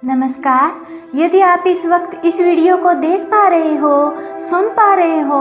नमस्कार। यदि आप इस वक्त इस वीडियो को देख पा रहे हो, सुन पा रहे हो,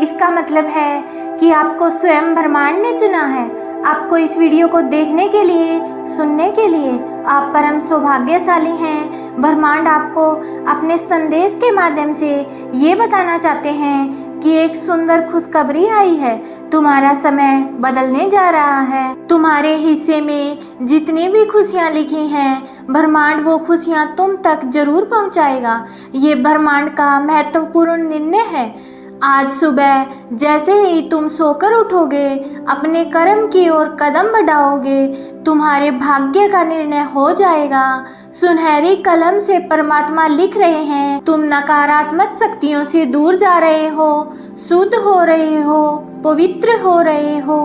इसका मतलब है कि आपको स्वयं ब्रह्मांड ने चुना है। आपको इस वीडियो को देखने के लिए, सुनने के लिए आप परम सौभाग्यशाली हैं। ब्रह्मांड आपको अपने संदेश के माध्यम से ये बताना चाहते हैं कि एक सुंदर खुशखबरी आई है। तुम्हारा समय बदलने जा रहा है। तुम्हारे हिस्से में जितनी भी खुशियाँ लिखी हैं, ब्रह्मांड वो खुशियाँ तुम तक जरूर पहुँचाएगा। ये ब्रह्मांड का महत्वपूर्ण निर्णय है। आज सुबह जैसे ही तुम सोकर उठोगे, अपने कर्म की ओर कदम बढ़ाओगे, तुम्हारे भाग्य का निर्णय हो जाएगा। सुनहरी कलम से परमात्मा लिख रहे हैं, तुम नकारात्मक शक्तियों से दूर जा रहे हो, शुद्ध हो रहे हो, पवित्र हो रहे हो।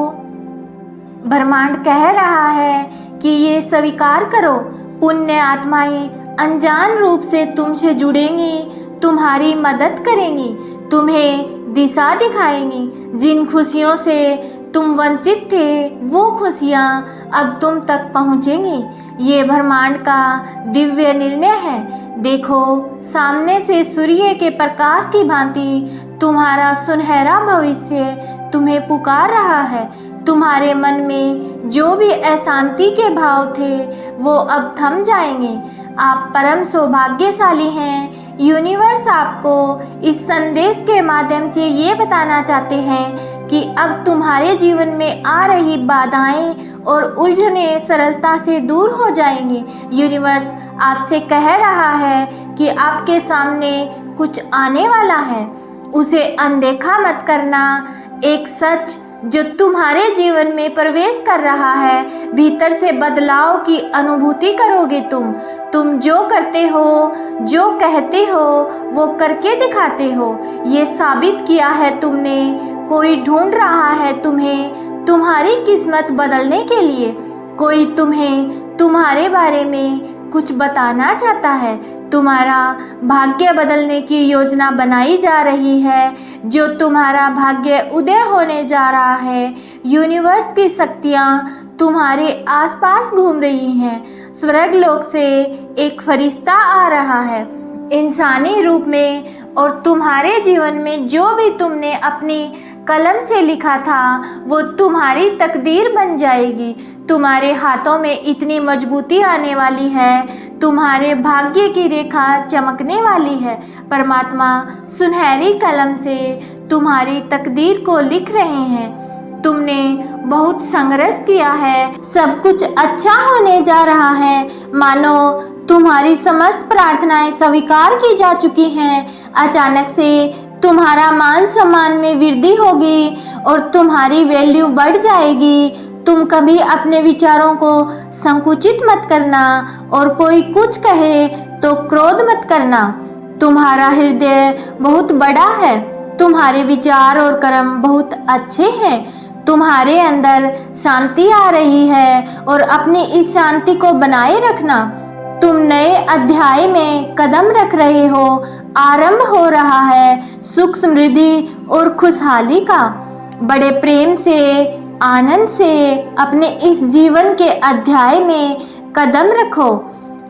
ब्रह्मांड कह रहा है कि ये स्वीकार करो। पुण्य आत्माएं अनजान रूप से तुमसे जुड़ेंगी, तुम्हारी मदद करेंगी, तुम्हें दिशा दिखाएंगी। जिन खुशियों से तुम वंचित थे, वो खुशियाँ अब तुम तक पहुँचेंगी। ये ब्रह्मांड का दिव्य निर्णय है। देखो, सामने से सूर्य के प्रकाश की भांति तुम्हारा सुनहरा भविष्य तुम्हें पुकार रहा है। तुम्हारे मन में जो भी अशांति के भाव थे, वो अब थम जाएंगे। आप परम सौभाग्यशाली हैं। यूनिवर्स आपको इस संदेश के माध्यम से ये बताना चाहते हैं कि अब तुम्हारे जीवन में आ रही बाधाएं और उलझनें सरलता से दूर हो जाएंगी। यूनिवर्स आपसे कह रहा है कि आपके सामने कुछ आने वाला है, उसे अनदेखा मत करना। एक सच जो तुम्हारे जीवन में प्रवेश कर रहा है, भीतर से बदलाव की अनुभूति करोगे। तुम जो करते हो, जो कहते हो, वो करके दिखाते हो। ये साबित किया है तुमने। कोई ढूंढ रहा है तुम्हें, तुम्हारी किस्मत बदलने के लिए। कोई तुम्हें तुम्हारे बारे में कुछ बताना चाहता है। तुम्हारा भाग्य बदलने की योजना बनाई जा रही है। जो तुम्हारा भाग्य उदय होने जा रहा है, यूनिवर्स की शक्तियाँ तुम्हारे आसपास घूम रही हैं। स्वर्ग लोक से एक फरिश्ता आ रहा है इंसानी रूप में, और तुम्हारे जीवन में जो भी तुमने अपनी कलम से लिखा था, वो तुम्हारी तकदीर बन जाएगी। तुम्हारे हाथों में इतनी मजबूती आने वाली है, तुम्हारे भाग्य की रेखा चमकने वाली है। परमात्मा सुनहरी कलम से तुम्हारी तकदीर को लिख रहे हैं। तुमने बहुत संघर्ष किया है, सब कुछ अच्छा होने जा रहा है। मानो तुम्हारी समस्त प्रार्थनाएं स्वीकार की जा चुकी हैं। अचानक से तुम्हारा मान सम्मान में वृद्धि होगी और तुम्हारी वैल्यू बढ़ जाएगी। तुम कभी अपने विचारों को संकुचित मत करना, और कोई कुछ कहे तो क्रोध मत करना। तुम्हारा हृदय बहुत बड़ा है, तुम्हारे विचार और कर्म बहुत अच्छे हैं। तुम्हारे अंदर शांति आ रही है, और अपनी इस शांति को बनाए रखना। तुम नए अध्याय में कदम रख रहे हो। आरंभ हो रहा है सुख, समृद्धि और खुशहाली का। बड़े प्रेम से, आनंद से अपने इस जीवन के अध्याय में कदम रखो।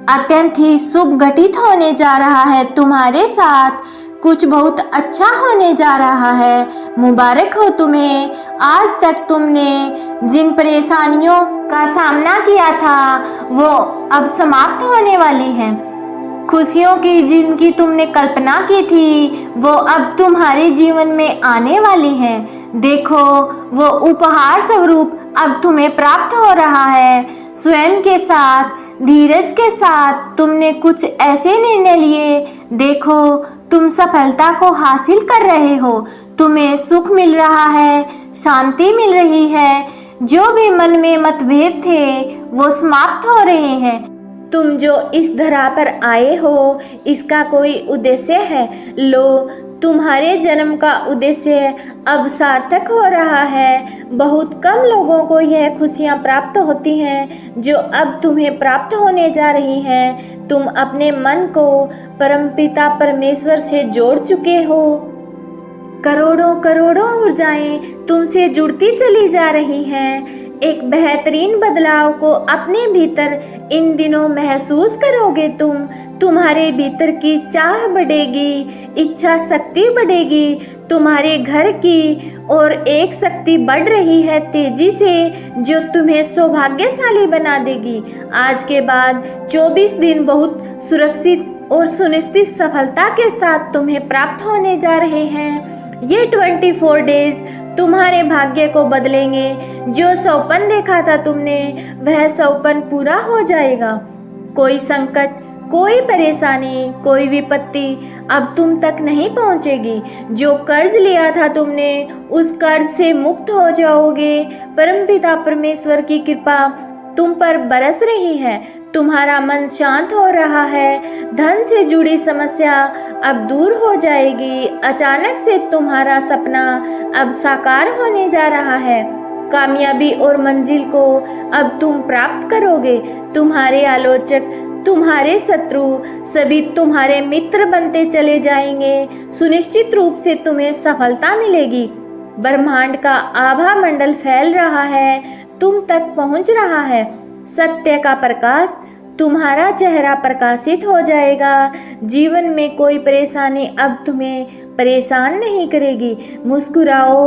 अत्यंत ही शुभ घटित होने जा रहा है तुम्हारे साथ। कुछ बहुत अच्छा होने जा रहा है। मुबारक हो तुम्हें। आज तक तुमने जिन परेशानियों का सामना किया था, वो अब समाप्त होने वाली हैं। खुशियों की जिनकी तुमने कल्पना की थी, वो अब तुम्हारे जीवन में आने वाली हैं। देखो, वो उपहार स्वरूप अब तुम्हें प्राप्त हो रहा है। स्वयं के साथ, धीरज के साथ तुमने कुछ ऐसे निर्णय लिए। देखो, तुम सफलता को हासिल कर रहे हो। तुम्हें सुख मिल रहा है, शांति मिल रही है। जो भी मन में मतभेद थे, वो समाप्त हो रहे हैं। तुम जो इस धरा पर आए हो, इसका कोई उद्देश्य है। लो, तुम्हारे जन्म का उद्देश्य अब सार्थक हो रहा है। बहुत कम लोगों को यह खुशियाँ प्राप्त होती हैं जो अब तुम्हें प्राप्त होने जा रही हैं। तुम अपने मन को परमपिता परमेश्वर से जोड़ चुके हो। करोड़ों करोड़ों ऊर्जाएं तुमसे जुड़ती चली जा रही हैं। एक बेहतरीन बदलाव को अपने भीतर इन दिनों महसूस करोगे। तुम्हारे भीतर की चाह बढ़ेगी, इच्छा शक्ति बढ़ेगी, तुम्हारे घर की और एक शक्ति बढ़ रही है तेजी से, जो तुम्हें सौभाग्यशाली बना देगी। आज के बाद 24 दिन बहुत सुरक्षित और सुनिश्चित सफलता के साथ तुम्हें प्राप्त होने जा रहे हैं। ये 24 डेज तुम्हारे भाग्य को बदलेंगे। जो सौपन देखा था तुमने, वह सौपन पूरा हो जाएगा। कोई संकट, कोई परेशानी, कोई विपत्ति अब तुम तक नहीं पहुंचेगी। जो कर्ज लिया था तुमने, उस कर्ज से मुक्त हो जाओगे। परमपिता परमेश्वर की कृपा तुम पर बरस रही है। तुम्हारा मन शांत हो रहा है। धन से जुड़ी समस्या अब दूर हो जाएगी। अचानक से तुम्हारा सपना अब साकार होने जा रहा है। कामयाबी और मंजिल को अब तुम प्राप्त करोगे। तुम्हारे आलोचक, तुम्हारे शत्रु सभी तुम्हारे मित्र बनते चले जाएंगे। सुनिश्चित रूप से तुम्हें सफलता मिलेगी। ब्रह्मांड का आभा मंडल फैल रहा है, तुम तक पहुंच रहा है। सत्य का प्रकाश तुम्हारा चेहरा प्रकाशित हो जाएगा। जीवन में कोई परेशानी अब तुम्हें परेशान नहीं करेगी। मुस्कुराओ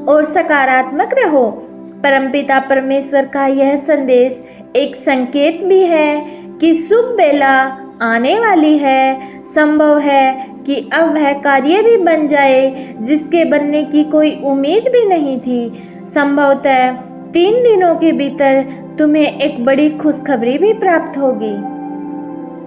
और सकारात्मक रहो। परमपिता परमेश्वर का यह संदेश एक संकेत भी है कि शुभ बेला आने वाली है। संभव है कि अब वह कार्य भी बन जाए जिसके बनने की कोई उम्मीद भी नहीं थी। संभवतः 3 दिनों के भीतर तुम्हें एक बड़ी खुशखबरी भी प्राप्त होगी।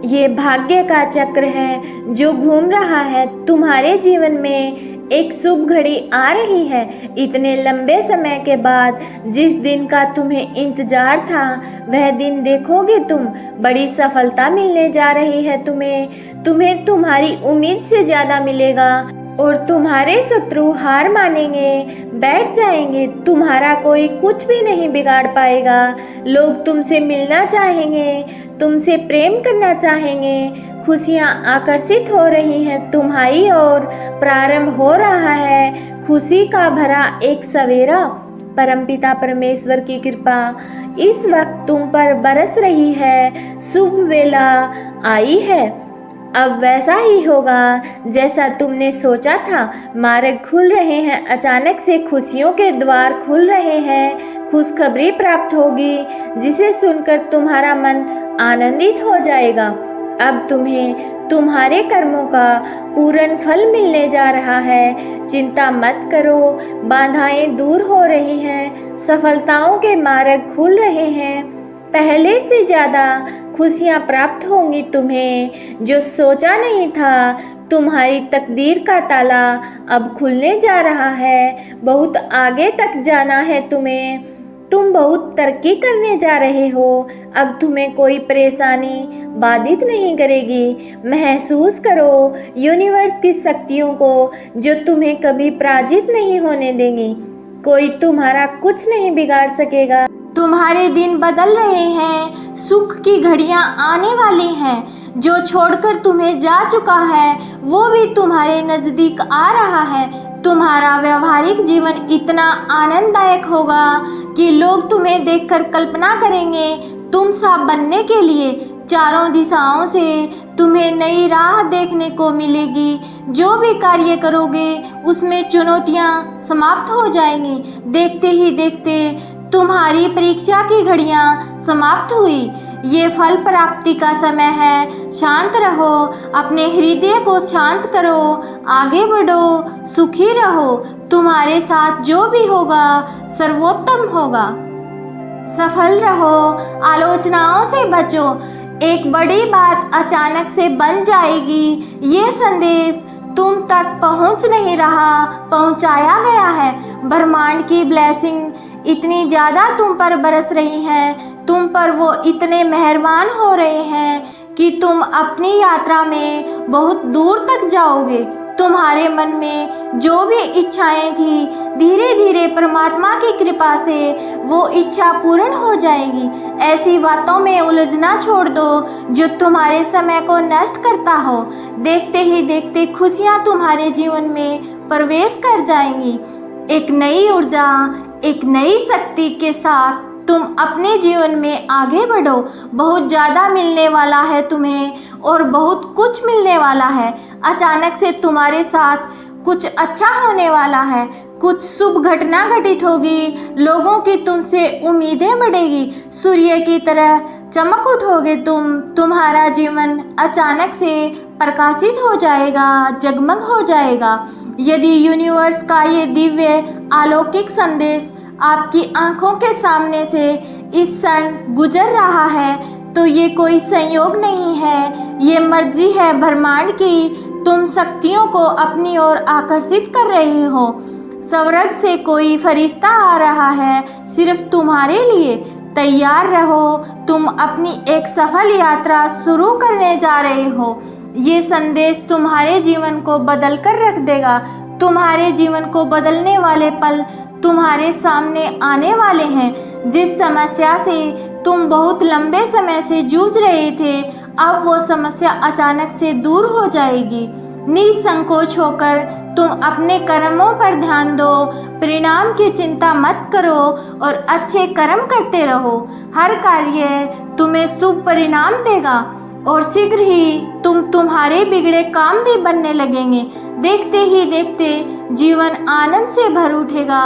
ये भाग्य का चक्र है जो घूम रहा है। तुम्हारे जीवन में एक शुभ घड़ी आ रही है। इतने लंबे समय के बाद जिस दिन का तुम्हें इंतजार था, वह दिन देखोगे तुम। बड़ी सफलता मिलने जा रही है तुम्हें तुम्हारी उम्मीद से ज़्यादा मिलेगा और तुम्हारे शत्रु हार मानेंगे, बैठ जाएंगे। तुम्हारा कोई कुछ भी नहीं बिगाड़ पाएगा। लोग तुमसे मिलना चाहेंगे, तुमसे प्रेम करना चाहेंगे। खुशियाँ आकर्षित हो रही हैं तुम्हारी ओर। प्रारंभ हो रहा है खुशी का भरा एक सवेरा। परमपिता परमेश्वर की कृपा इस वक्त तुम पर बरस रही है। शुभ वेला आई है। अब वैसा ही होगा जैसा तुमने सोचा था। मार्ग खुल रहे हैं। अचानक से खुशियों के द्वार खुल रहे हैं। खुशखबरी प्राप्त होगी जिसे सुनकर तुम्हारा मन आनंदित हो जाएगा। अब तुम्हें तुम्हारे कर्मों का पूर्ण फल मिलने जा रहा है। चिंता मत करो, बाधाएं दूर हो रही हैं। सफलताओं के मार्ग खुल रहे हैं। पहले से ज़्यादा खुशियाँ प्राप्त होंगी तुम्हें। जो सोचा नहीं था, तुम्हारी तकदीर का ताला अब खुलने जा रहा है। बहुत आगे तक जाना है तुम्हें। तुम बहुत तरक्की करने जा रहे हो। अब तुम्हें कोई परेशानी बाधित नहीं करेगी। महसूस करो यूनिवर्स की शक्तियों को जो तुम्हें कभी पराजित नहीं होने देंगी। कोई तुम्हारा कुछ नहीं बिगाड़ सकेगा। तुम्हारे दिन बदल रहे हैं। सुख की घड़ियां आने वाली हैं। जो छोड़कर तुम्हें जा चुका है वो भी तुम्हारे नज़दीक आ रहा है। तुम्हारा व्यवहारिक जीवन इतना आनंददायक होगा कि लोग तुम्हें देखकर कल्पना करेंगे तुम सा बनने के लिए। चारों दिशाओं से तुम्हें नई राह देखने को मिलेगी। जो भी कार्य करोगे उसमें चुनौतियां समाप्त हो जाएंगी। देखते ही देखते तुम्हारी परीक्षा की घड़ियां समाप्त हुई। ये फल प्राप्ति का समय है। शांत रहो, अपने हृदय को शांत करो, आगे बढ़ो, सुखी रहो। तुम्हारे साथ जो भी होगा सर्वोत्तम होगा। सफल रहो, आलोचनाओं से बचो। एक बड़ी बात अचानक से बन जाएगी। ये संदेश तुम तक पहुंच नहीं रहा, पहुंचाया गया है। ब्रह्मांड की ब्लेसिंग इतनी ज़्यादा तुम पर बरस रही है। तुम पर वो इतने मेहरबान हो रहे हैं कि तुम अपनी यात्रा में बहुत दूर तक जाओगे। तुम्हारे मन में जो भी इच्छाएं थी, धीरे धीरे परमात्मा की कृपा से वो इच्छा पूर्ण हो जाएगी। ऐसी बातों में उलझना छोड़ दो जो तुम्हारे समय को नष्ट करता हो। देखते ही देखते खुशियाँ तुम्हारे जीवन में प्रवेश कर जाएंगी। एक नई ऊर्जा, एक नई शक्ति के साथ तुम अपने जीवन में आगे बढ़ो। बहुत ज़्यादा मिलने वाला है तुम्हें और बहुत कुछ मिलने वाला है। अचानक से तुम्हारे साथ कुछ अच्छा होने वाला है, कुछ शुभ घटना घटित होगी, लोगों की तुमसे उम्मीदें बढ़ेगी, सूर्य की तरह चमक उठोगे तुम्हारा जीवन अचानक से प्रकाशित हो जाएगा, जगमग हो जाएगा। यदि यूनिवर्स का ये दिव्य अलौकिक संदेश आपकी आंखों के सामने से इस क्षण गुजर रहा है तो ये कोई संयोग नहीं है, ये मर्जी है ब्रह्मांड की। तुम शक्तियों को अपनी ओर आकर्षित कर रहे हो। स्वर्ग से कोई फरिश्ता आ रहा है सिर्फ तुम्हारे लिए। तैयार रहो, तुम अपनी एक सफल यात्रा शुरू करने जा रहे हो। ये संदेश तुम्हारे जीवन को बदल कर रख देगा। तुम्हारे जीवन को बदलने वाले पल तुम्हारे सामने आने वाले हैं। जिस समस्या से तुम बहुत लंबे समय से जूझ रहे थे, अब वो समस्या अचानक से दूर हो जाएगी। निसंकोच होकर तुम अपने कर्मों पर ध्यान दो, परिणाम की चिंता मत करो और अच्छे कर्म करते रहो। हर कार्य तुम्हें शुभ परिणाम देगा और शीघ्र ही तुम्हारे बिगड़े काम भी बनने लगेंगे। देखते ही देखते जीवन आनंद से भर उठेगा।